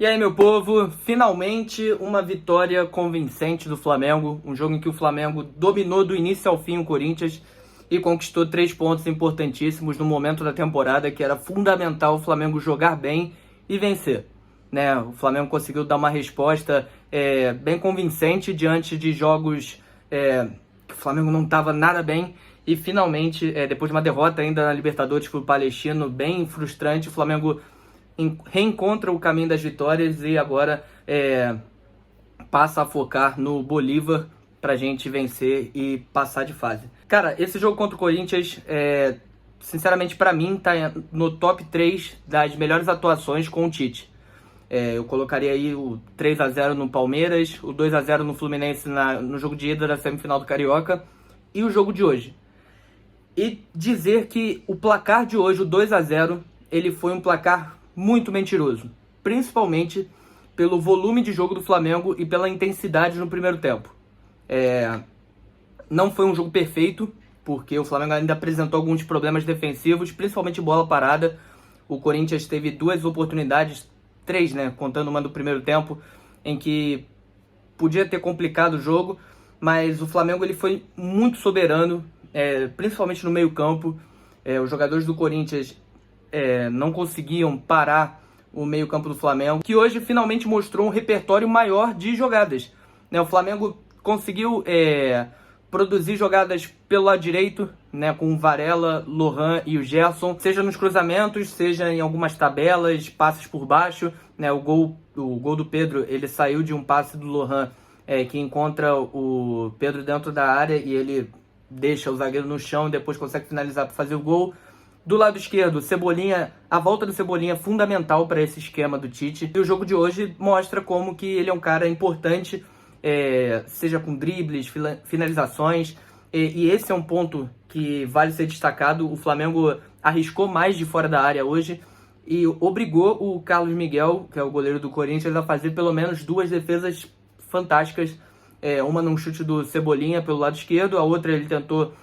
E aí, meu povo, finalmente uma vitória convincente do Flamengo, um jogo em que o Flamengo dominou do início ao fim o Corinthians e conquistou 3 pontos importantíssimos no momento da temporada que era fundamental o Flamengo jogar bem e vencer. Né? O Flamengo conseguiu dar uma resposta bem convincente diante de jogos que o Flamengo não estava nada bem e finalmente, depois de uma derrota ainda na Libertadores para o Palestino, bem frustrante, o Flamengo reencontra o caminho das vitórias e agora passa a focar no Bolívar pra gente vencer e passar de fase. Cara, esse jogo contra o Corinthians, sinceramente pra mim, tá no top 3 das melhores atuações com o Tite. Eu colocaria aí o 3-0 no Palmeiras, o 2-0 no Fluminense no jogo de ida da semifinal do Carioca e o jogo de hoje. E dizer que o placar de hoje, o 2-0, ele foi um placar muito mentiroso, principalmente pelo volume de jogo do Flamengo e pela intensidade no primeiro tempo. Não foi um jogo perfeito, porque o Flamengo ainda apresentou alguns problemas defensivos, principalmente bola parada. O Corinthians teve 2 oportunidades, 3, né, contando uma do primeiro tempo, em que podia ter complicado o jogo, mas o Flamengo ele foi muito soberano, principalmente no meio campo. Os jogadores do Corinthians não conseguiam parar o meio-campo do Flamengo, que hoje finalmente mostrou um repertório maior de jogadas. O Flamengo conseguiu produzir jogadas pelo lado direito, né, com o Varela, Lohan e o Gerson, seja nos cruzamentos, seja em algumas tabelas, passes por baixo. Né, o gol do Pedro, ele saiu de um passe do Lohan que encontra o Pedro dentro da área e ele deixa o zagueiro no chão e depois consegue finalizar para fazer o gol. Do lado esquerdo, Cebolinha, a volta do Cebolinha é fundamental para esse esquema do Tite. E o jogo de hoje mostra como que ele é um cara importante, seja com dribles, finalizações. E esse é um ponto que vale ser destacado. O Flamengo arriscou mais de fora da área hoje e obrigou o Carlos Miguel, que é o goleiro do Corinthians, a fazer pelo menos 2 defesas fantásticas. Uma num chute do Cebolinha pelo lado esquerdo, a outra ele tentou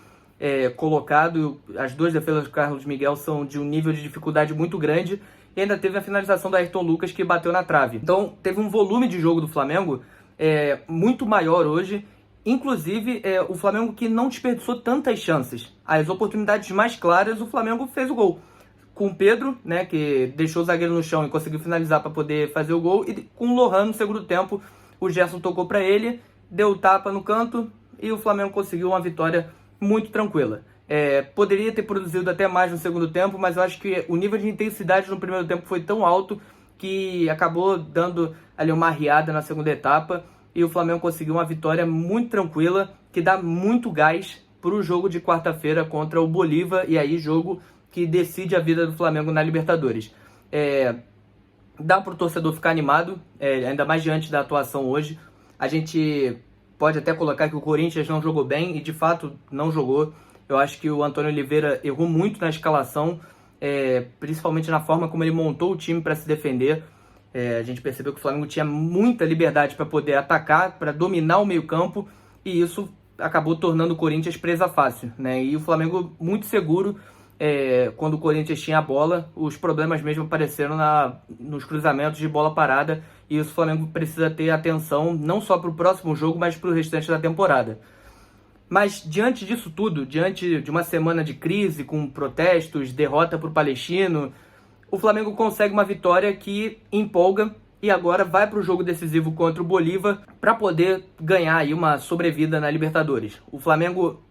colocado. As 2 defesas do Carlos Miguel são de um nível de dificuldade muito grande e ainda teve a finalização do Ayrton Lucas que bateu na trave. Então teve um volume de jogo do Flamengo muito maior hoje, inclusive o Flamengo que não desperdiçou tantas chances. As oportunidades mais claras o Flamengo fez o gol com o Pedro, né, que deixou o zagueiro no chão e conseguiu finalizar para poder fazer o gol, e com o Lohan no segundo tempo o Gerson tocou para ele, deu o tapa no canto e o Flamengo conseguiu uma vitória muito tranquila. Poderia ter produzido até mais no segundo tempo, mas eu acho que o nível de intensidade no primeiro tempo foi tão alto que acabou dando ali uma arriada na segunda etapa e o Flamengo conseguiu uma vitória muito tranquila, que dá muito gás para o jogo de quarta-feira contra o Bolívar, e aí jogo que decide a vida do Flamengo na Libertadores. Dá para o torcedor ficar animado, ainda mais diante da atuação hoje. A gente pode até colocar que o Corinthians não jogou bem, e de fato não jogou. Eu acho que o Antônio Oliveira errou muito na escalação, principalmente na forma como ele montou o time para se defender. A gente percebeu que o Flamengo tinha muita liberdade para poder atacar, para dominar o meio-campo, e isso acabou tornando o Corinthians presa fácil, né? E o Flamengo muito seguro. Quando o Corinthians tinha a bola, os problemas mesmo apareceram nos cruzamentos de bola parada, e isso o Flamengo precisa ter atenção não só para o próximo jogo, mas para o restante da temporada. Mas diante disso tudo, diante de uma semana de crise, com protestos, derrota para o Palestino, o Flamengo consegue uma vitória que empolga e agora vai para o jogo decisivo contra o Bolívar para poder ganhar aí uma sobrevida na Libertadores. O Flamengo,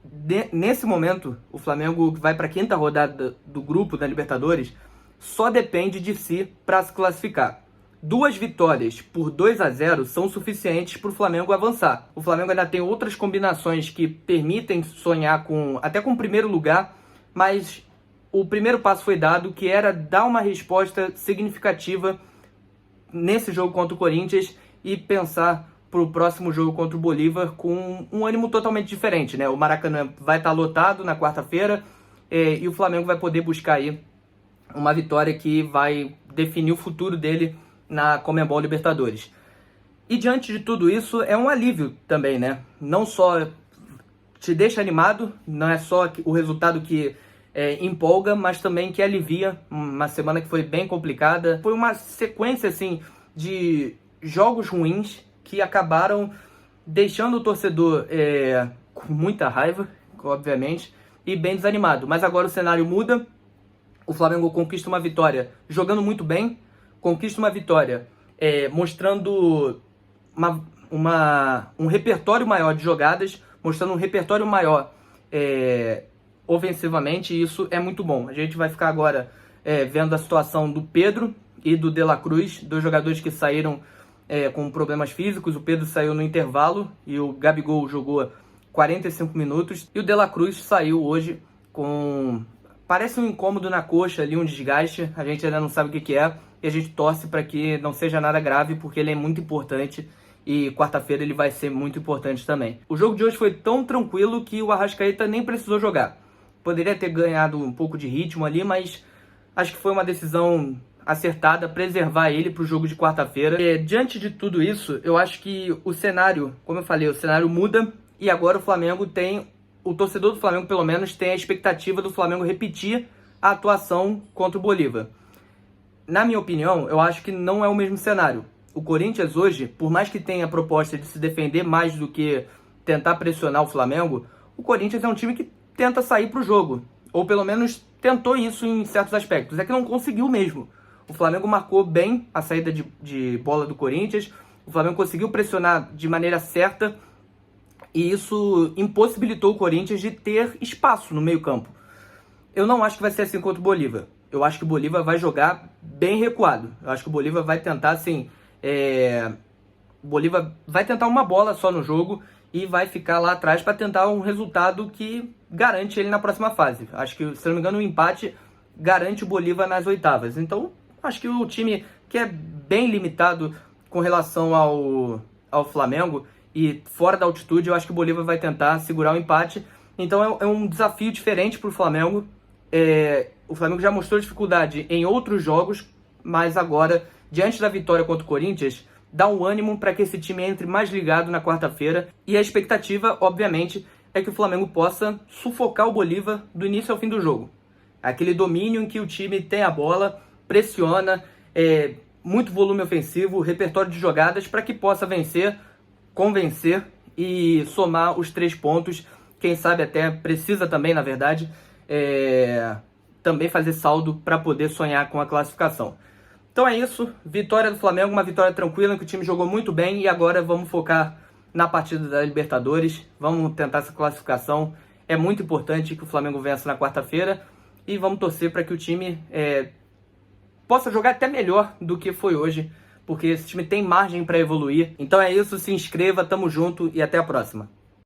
nesse momento, o Flamengo vai para a 5ª rodada do grupo da Libertadores, só depende de si para se classificar. 2 vitórias por 2-0 são suficientes para o Flamengo avançar. O Flamengo ainda tem outras combinações que permitem sonhar até com o primeiro lugar, mas o primeiro passo foi dado, que era dar uma resposta significativa nesse jogo contra o Corinthians e pensar para o próximo jogo contra o Bolívar com um ânimo totalmente diferente, né? O Maracanã vai estar lotado na quarta-feira e o Flamengo vai poder buscar aí uma vitória que vai definir o futuro dele na Conmebol Libertadores. E diante de tudo isso, é um alívio também, né? Não só te deixa animado, não é só o resultado que empolga, mas também que alivia uma semana que foi bem complicada. Foi uma sequência, assim, de jogos ruins que acabaram deixando o torcedor com muita raiva, obviamente, e bem desanimado. Mas agora o cenário muda, o Flamengo conquista uma vitória jogando muito bem, conquista uma vitória mostrando um repertório maior de jogadas, mostrando um repertório maior ofensivamente, e isso é muito bom. A gente vai ficar agora vendo a situação do Pedro e do De La Cruz, dois jogadores que saíram com problemas físicos. O Pedro saiu no intervalo e o Gabigol jogou 45 minutos. E o De La Cruz saiu hoje com... parece um incômodo na coxa ali, um desgaste. A gente ainda não sabe o que é e a gente torce para que não seja nada grave, porque ele é muito importante e quarta-feira ele vai ser muito importante também. O jogo de hoje foi tão tranquilo que o Arrascaeta nem precisou jogar. Poderia ter ganhado um pouco de ritmo ali, mas acho que foi uma decisão acertada, preservar ele para o jogo de quarta-feira. Diante de tudo isso, eu acho que o cenário, como eu falei, o cenário muda e agora o Flamengo tem, o torcedor do Flamengo pelo menos tem a expectativa do Flamengo repetir a atuação contra o Bolívar. Na minha opinião, eu acho que não é o mesmo cenário. O Corinthians hoje, por mais que tenha a proposta de se defender mais do que tentar pressionar o Flamengo, o Corinthians é um time que tenta sair para o jogo, ou pelo menos tentou isso em certos aspectos, é que não conseguiu mesmo. O Flamengo marcou bem a saída de bola do Corinthians, o Flamengo conseguiu pressionar de maneira certa e isso impossibilitou o Corinthians de ter espaço no meio-campo. Eu não acho que vai ser assim contra o Bolívar. Eu acho que o Bolívar vai jogar bem recuado. Eu acho que o Bolívar vai tentar assim... O Bolívar vai tentar uma bola só no jogo e vai ficar lá atrás para tentar um resultado que garante ele na próxima fase. Acho que, se não me engano, o empate garante o Bolívar nas oitavas. Então, acho que o time que é bem limitado com relação ao Flamengo e fora da altitude, eu acho que o Bolívar vai tentar segurar o empate. Então é um desafio diferente para o Flamengo. O Flamengo já mostrou dificuldade em outros jogos, mas agora, diante da vitória contra o Corinthians, dá um ânimo para que esse time entre mais ligado na quarta-feira. E a expectativa, obviamente, é que o Flamengo possa sufocar o Bolívar do início ao fim do jogo. Aquele domínio em que o time tem a bola, pressiona, muito volume ofensivo, repertório de jogadas para que possa vencer, convencer e somar os 3 pontos. Quem sabe até precisa também, na verdade, também fazer saldo para poder sonhar com a classificação. Então é isso, vitória do Flamengo, uma vitória tranquila, que o time jogou muito bem e agora vamos focar na partida da Libertadores, vamos tentar essa classificação. É muito importante que o Flamengo vença na quarta-feira e vamos torcer para que o time possa jogar até melhor do que foi hoje, porque esse time tem margem para evoluir. Então é isso, se inscreva, tamo junto e até a próxima.